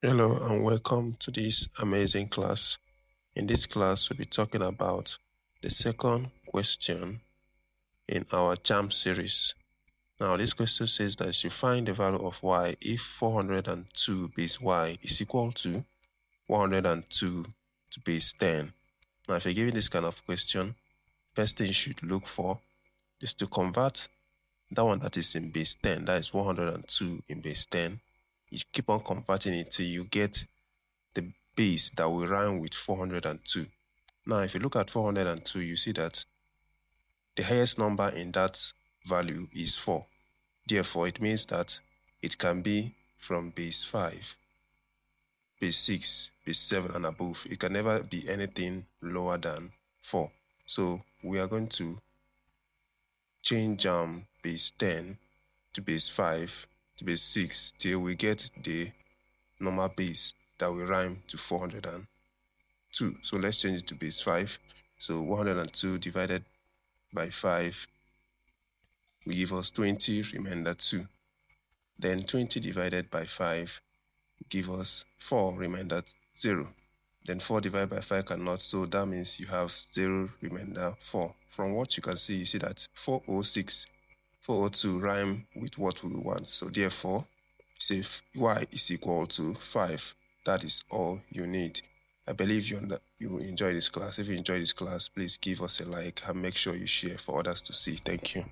Hello and welcome to this amazing class. In this class, we'll be talking about the second question in our JAMB series. Now, this question says that you find the value of y if 402 base y is equal to 102 to base 10. Now, if you're given this kind of question, first thing you should look for is to convert that one that is in base 10, that is 102 in base 10. You keep on converting it till you get the base that will rhyme with 402. Now, if you look at 402, you see that the highest number in that value is 4. Therefore, it means that it can be from base 5, base 6, base 7 and above. It can never be anything lower than 4. So we are going to change base 10 to base 5 to base 6 till we get the normal base that will rhyme to 402. So let's change it to base 5. So 102 divided by 5 will give us 20, remainder 2. Then 20 divided by 5 will give us 4, remainder 0. Then 4 divided by 5 cannot, so that means you have 0, remainder 4. From what you can see, you see that 406, 402 rhyme with what we want. So therefore, say y is equal to 5. That is all you need. I believe you enjoy this class. If you enjoy this class, please give us a like and make sure you share for others to see. Thank you.